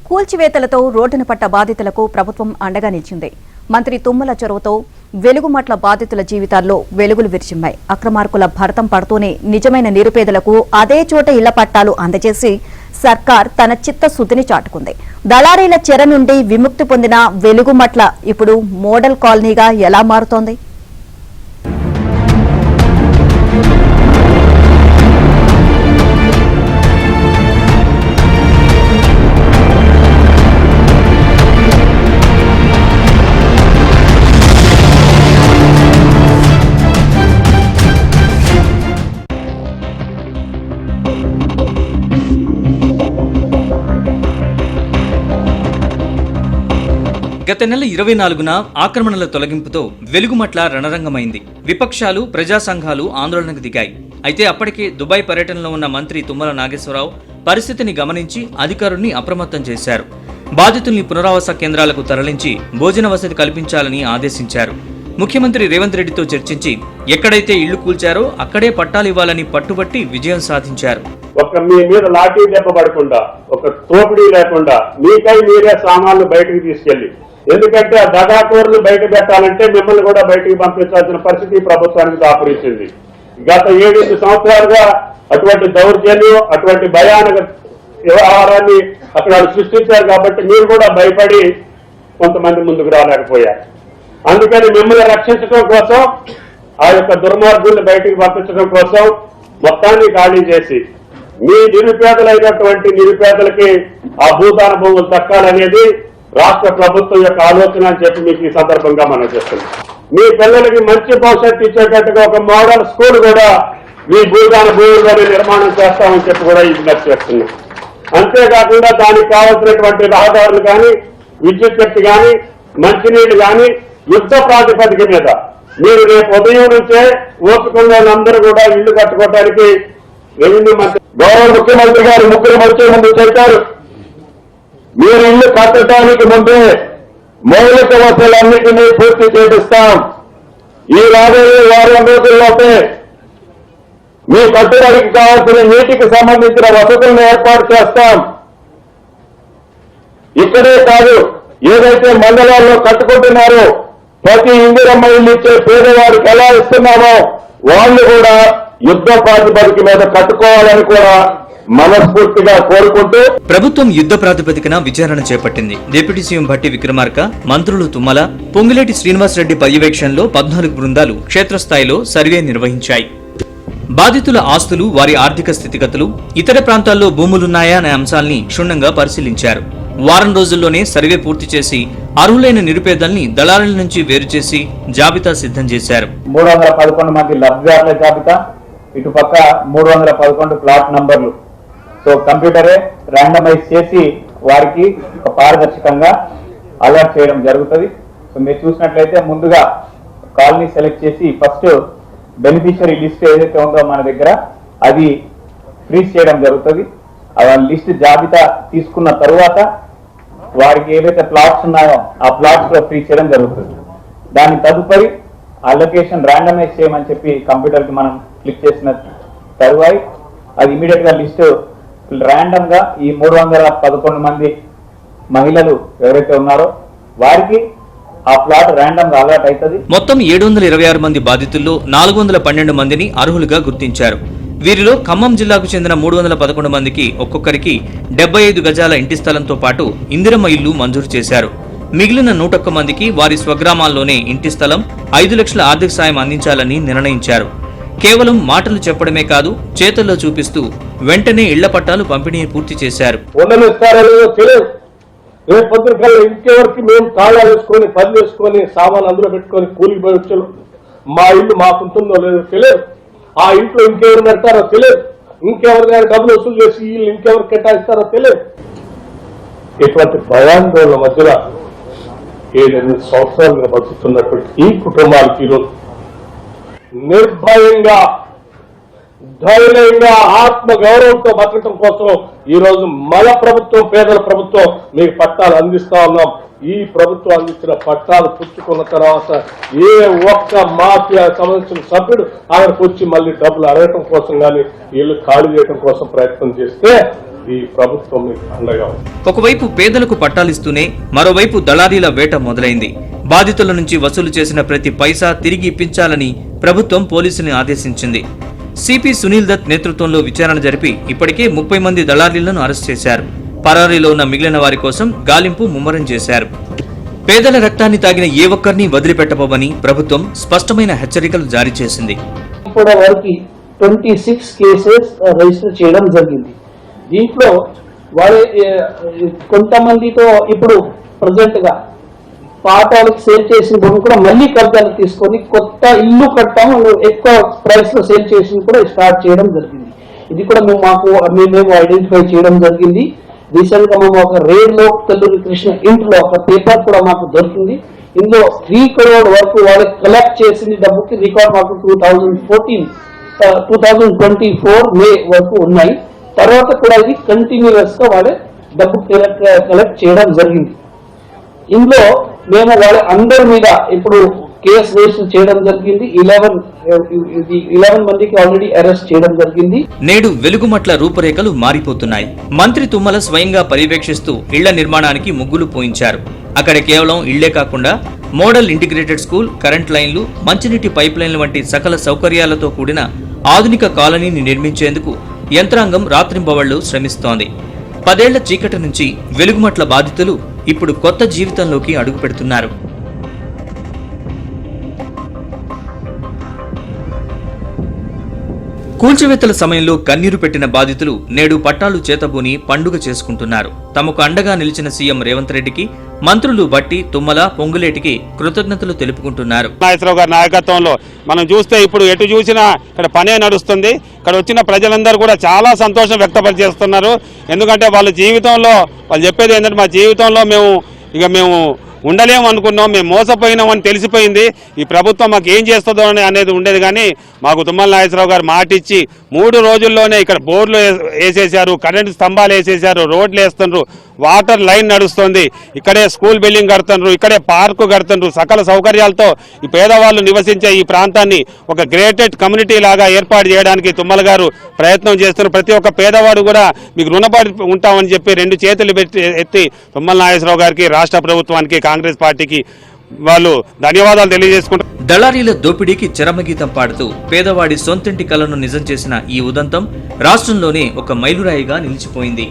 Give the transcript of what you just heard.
కూల్చివేతలతో రోడ్డున పట్ట బాధితులకు ప్రభుత్వం అండగా నిలిచింది. మంత్రి తుమ్మల చొరవతో వెలుగుమట్ల బాధితుల జీవితాల్లో వెలుగులు విరిచిమ్మాయి. అక్రమార్కుల భరతం పడుతూనే నిజమైన నిరుపేదలకు అదే చోట ఇళ్ల పట్టాలు అందజేసి సర్కార్ తన చిత్తశుద్ధిని చాటుకుంది. దళారీల చెర నుండి విముక్తి పొందిన వెలుగుమట్ల ఇప్పుడు మోడల్ కాలనీగా ఎలా మారుతోంది? గత నెల 24న ఆక్రమణల తొలగింపుతో వెలుగుమట్ల రణరంగమైంది. విపక్షాలు, ప్రజా సంఘాలు ఆందోళనకు దిగాయి. అయితే అప్పటికే దుబాయ్ పర్యటనలో ఉన్న మంత్రి తుమ్మల నాగేశ్వరరావు పరిస్థితిని గమనించి అధికారుల్ని అప్రమత్తం చేశారు. బాధితుల్ని పునరావాస కేంద్రాలకు తరలించి భోజన వసతి కల్పించాలని ఆదేశించారు. ముఖ్యమంత్రి రేవంత్ రెడ్డితో చర్చించి ఎక్కడైతే ఇళ్లు కూల్చారో అక్కడే పట్టాలు ఇవ్వాలని పట్టుబట్టి విజయం సాధించారు. మీ మీద లాఠీ దెబ్బ పడకుండా, ఒక తోపిడీ లేకుండా మీకై మీరే సామాన్లు బయటకు తీసుకెళ్లి, ఎందుకంటే ఆ దగాకోరులు బయట పెట్టాలంటే మిమ్మల్ని కూడా బయటికి పంపించాల్సిన పరిస్థితి ప్రభుత్వానికి దాపురించింది. గత 7 సంవత్సరాలుగా అటువంటి దౌర్జన్యం, అటువంటి భయానక వ్యవహారాన్ని అక్కడ సృష్టించారు. కాబట్టి మీరు కూడా భయపడి కొంతమంది ముందుకు రాలేకపోయారు. అందుకని మిమ్మల్ని రక్షించడం కోసం, ఆ యొక్క దుర్మార్గుల్ని బయటికి పంపించడం కోసం మొత్తాన్ని ఖాళీ చేసి మీ నిరుపేదలైనటువంటి నిరుపేదలకి ఆ భూదాన భూములు దక్కాలనేది రాష్ట్ర ప్రభుత్వం యొక్క ఆలోచన అని చెప్పి మీకు ఈ సందర్భంగా మనం చేస్తున్నాం. మీ పిల్లలకి మంచి భవిష్యత్తు ఇచ్చేటట్టుగా ఒక మోడల్ స్కూల్ కూడా మీ భూదాన భూముల్లోనే నిర్మాణం చేస్తామని చెప్పి కూడా విజ్ఞప్తి చేస్తున్నాం. అంతేకాకుండా దానికి కావాల్సినటువంటి రహదారులు కానీ, విద్యుత్ శక్తి కానీ, మంచినీళ్లు కానీ యుద్ధ ప్రాతిపదిక మీద మీరు రేపు ఉదయం నుంచే ఓపికలందరూ కూడా ఇళ్లు కట్టుకోవడానికి రెవెన్యూ మంత్రి, గౌరవ ముఖ్యమంత్రి గారు ముగ్గురు వచ్చే ముందు చెప్పారు, మీరు ఇల్లు కట్టడానికి ముందే మౌలిక వసతులన్నింటినీ పూర్తి చేపిస్తాం. ఈ రాబోయే వారం రోజుల్లోపే మీ కట్టుబడికి కావాల్సిన నీటికి సంబంధించిన వసతులను ఏర్పాటు చేస్తాం. ఇక్కడే కాదు, ఏదైతే మండలాల్లో కట్టుకుంటున్నారో ప్రతి ఇందిరమ్మ ఇల్లు ఇచ్చే పేదవారికి ఎలా ఇస్తున్నామో వాళ్ళు కూడా యుద్ధ ప్రాతిపదిక మీద కట్టుకోవాలని కూడా మనస్ఫూర్తిగా కోరుకుంటూ ప్రభుత్వం యుద్ధ ప్రాతిపదికన విచారణ చేపట్టింది. డిప్యూటీ సీఎం భట్టి విక్రమార్క, మంత్రులు తుమ్మల, పొంగులేటి శ్రీనివాసరెడ్డి పర్యవేక్షణలో 14 బృందాలు క్షేత్రస్థాయిలో సర్వే నిర్వహించాయి. బాధితుల ఆస్తులు, వారి ఆర్థిక స్థితిగతులు, ఇతర ప్రాంతాల్లో భూములున్నాయా అనే అంశాల్ని క్షుణ్ణంగా పరిశీలించారు. వారం రోజుల్లోనే సర్వే పూర్తి చేసి అర్హులైన నిరుపేదల్ని దళారుల నుంచి వేరు చేసి జాబితా సిద్ధం చేశారు. 311 మంది లబ్ధిదారుల జాబితా, ఇటుపక్క 311 ప్లాట్ నంబర్లు. సో కంప్యూటరే ర్యాండమైజ్ చేసి వారికి పారదర్శకంగా అలర్ట్ చేయడం జరుగుతుంది. సో మీరు చూసినట్లయితే ముందుగా కాలనీ సెలెక్ట్ చేసి ఫస్ట్ బెనిఫిషియరీ లిస్ట్ ఏదైతే ఉందో మన దగ్గర అది ఫ్రీజ్ చేయడం జరుగుతుంది. ఆ లిస్ట్ జాబితా తీసుకున్న తరువాత వారికి ఏవైతే ప్లాట్స్ ఉన్నాయో ఆ ప్లాట్స్ లో ఫ్రీజ్ చేయడం జరుగుతుంది. దాని తదుపరి అలొకేషన్ ర్యాండమైజ్ చేయమని చెప్పి కంప్యూటర్ కి మనం క్లిక్ చేసిన తరువాత అది ఇమీడియట్ గా లిస్ట్ ర్యాండమ్ గా ఈ 311 మంది మహిళలు ఎవరైతే ఉన్నారో వారికి ఆ ప్లాట్ ర్యాండమ్ గా అలర్ట్ అవుతుంది. మొత్తం 726 మంది బాధితుల్లో 412 మందిని అర్హులుగా గుర్తించారు. వీరిలో ఖమ్మం జిల్లాకు చెందిన 311 మందికి ఒక్కొక్కరికి 75 గజాల ఇంటి స్థలంతో పాటు ఇందిరమ్మ ఇల్లు మంజూరు చేశారు. మిగిలిన 101 మందికి వారి స్వగ్రామాల్లోనే ఇంటి స్థలం, 5 లక్షల ఆర్థిక సాయం అందించాలని నిర్ణయించారు. కేవలం మాటలు చెప్పడమే కాదు, చేతల్లో చూపిస్తూ వెంటనే ఇళ్ల పట్టాలు పంపిణీ పూర్తి చేశారు. ఇంకెవరికి మేము తాళాలు వేసుకొని, పని వేసుకొని, సామాన్ అందులో పెట్టుకొని కూలికి పోయి మా ఇల్లు మాకుంటుందో లేదో తెలియదు. ఆ ఇంట్లో ఇంకెవరు పెడతారో తెలియదు. ఇంకెవరికైనా డబ్బులు వసూలు చేసి ఇల్లు ఇంకెవరు కేటాయిస్తారో తెలియదు. ఇటువంటి భయాందోళన మధ్యలో 7 సంవత్సరాలుగా బతుకుతున్నటువంటి ఈ కుటుంబాలకి ఈరోజు నిర్భయంగా, ధైర్యంగా, ఆత్మ గౌరవంతో బతకడం కోసం ఈ రోజు మన ప్రభుత్వం, పేదల ప్రభుత్వం మీకు పట్టాలు అందిస్తా ఉన్నాం. ఈ ప్రభుత్వం అందించిన పట్టాలు పుచ్చుకున్న తర్వాత ఏ ఒక్క మాఫియా సంబంధించిన సభ్యుడు ఆయనకు వచ్చి మళ్ళీ డబ్బులు అడగటం కోసం కానీ ఇల్లు ఖాళీ చేయడం కోసం ప్రయత్నం చేస్తే ఈ ప్రభుత్వం అండగా ఉంది. ఒకవైపు పేదలకు పట్టాలిస్తూనే మరోవైపు దళారీల వేట మొదలైంది. బాధితుల నుంచి వసూలు చేసిన ప్రతి పైసా తిరిగి ఇప్పించాలని ప్రభుత్వం పోలీసుల్ని ఆదేశించింది. సిపి సునీల్ దత్ నేతృత్వంలో విచారణ జరిపి ఇప్పటికే 30 మంది దళారీలను అరెస్ట్ చేశారు. పరారీలో ఉన్న మిగిలిన వారి కోసం గాలింపు ముమ్మరం చేశారు. పేదల రక్తాన్ని తాగిన ఏ ఒక్కరిని వదిలిపెట్టబోమని ప్రభుత్వం స్పష్టమైన హెచ్చరికలు జారీ చేసింది. ఇప్పటి వరకు 26 కేసెస్ రిజిస్టర్ చేయడం జరిగింది. దీంట్లో వారి కొంతమందితో ఇప్పుడు ప్రజెంట్ గా పాత వాళ్ళకి సేల్ చేసిన భూమి కూడా మళ్ళీ కబ్జాలు తీసుకొని కొత్త ఇల్లు కట్టాము ఎక్కువ ప్రైస్ లో సేల్ చేసి కూడా స్టార్ట్ చేయడం జరిగింది. ఇది కూడా మేము ఐడెంటిఫై చేయడం జరిగింది. రీసెంట్ గా మేము ఒక రేడ్ లో తెల్లూరి కృష్ణ ఇంట్లో ఒక పేపర్ కూడా మాకు దొరికింది. ఇందులో 3 crore వరకు వాళ్ళు కలెక్ట్ చేసింది డబ్బుకి రికార్డ్ మాకు 2024 మే వరకు ఉన్నాయి. తర్వాత కూడా ఇది కంటిన్యూస్ గా వాళ్ళే డబ్బు కలెక్ట్ చేయడం జరిగింది. ఇందులో మేము వాళ్ళ అందరి మీద ఇప్పుడు కేసు రిజిస్టర్ చేయడం జరిగింది. 11 మందికి ఆల్రెడీ అరెస్ట్ చేయడం జరిగింది. నేడు వెలుగుమట్ల రూపురేఖలు మారిపోతున్నాయి. మంత్రి తుమ్మల స్వయంగా పర్యవేక్షిస్తూ ఇళ్ల నిర్మాణానికి ముగ్గులు పోయించారు. అక్కడ కేవలం ఇళ్లే కాకుండా మోడల్ ఇంటిగ్రేటెడ్ స్కూల్, కరెంట్ లైన్లు, మంచినీటి పైప్ లైన్లు వంటి సకల సౌకర్యాలతో కూడిన ఆధునిక కాలనీని నిర్మించేందుకు యంత్రాంగం రాత్రింబవళ్లు శ్రమిస్తోంది. 10 ఏళ్ల చీకటి నుంచి వెలుగుమట్ల బాధితులు ఇప్పుడు కొత్త జీవితంలోకి అడుగు పెడుతున్నారు. కూల్చివేతల సమయంలో కన్నీరు పెట్టిన బాధితులు నేడు పట్టాలు చేతబూని పండుగ చేసుకుంటున్నారు. తమకు అండగా నిలిచిన సీఎం రేవంత్ రెడ్డికి మంత్రులు బట్టి, తుమ్మల, పొంగులేటికి కృతజ్ఞతలు తెలుపుకుంటున్నారు. నాగేశ్వరరావు గారి నాయకత్వంలో మనం చూస్తే ఇప్పుడు ఎటు చూసినా ఇక్కడ పనే నడుస్తుంది. ఇక్కడ వచ్చిన ప్రజలందరూ కూడా చాలా సంతోషం వ్యక్తపరిచేస్తున్నారు. ఎందుకంటే వాళ్ళ జీవితంలో వాళ్ళు చెప్పేది ఏంటంటే, మా జీవితంలో మేము ఉండలేము అనుకున్నాం, మేము మోసపోయినామని తెలిసిపోయింది. ఈ ప్రభుత్వం మాకు ఏం చేస్తుందో అనేది ఉండేది. కానీ మాకు తుమ్మల నాగేశ్వరరావు గారు మాట ఇచ్చి 3 రోజుల్లోనే ఇక్కడ బోర్లు వేసేశారు, కరెంటు స్తంభాలు వేసేశారు, రోడ్లు వేస్తున్నారు, వాటర్ లైన్ నడుస్తుంది, ఇక్కడే స్కూల్ బిల్డింగ్ కడుతున్నారు, ఇక్కడే పార్కు కడుతున్నారు. సకల సౌకర్యాలతో ఈ పేదవాళ్ళు నివసించే ఈ ప్రాంతాన్ని ఒక గ్రేటెడ్ కమ్యూనిటీ లాగా ఏర్పాటు చేయడానికి తుమ్మల గారు ప్రయత్నం చేస్తున్నారు. ప్రతి ఒక్క పేదవాడు కూడా మీకు రుణపడి ఉంటామని చెప్పి 2 చేతులు ఎత్తి తుమ్మల నాగేశ్వరరావు గారికి, రాష్ట్ర ప్రభుత్వానికి, కాంగ్రెస్ పార్టీకి వాళ్ళు ధన్యవాదాలు తెలియజేసుకుంటారు. దళారీల దోపిడీకి చరమగీతం పాడుతూ పేదవాడి సొంతింటి కలను నిజం చేసిన ఈ ఉదంతం రాష్ట్రంలోనే ఒక మైలురాయిగా నిలిచిపోయింది.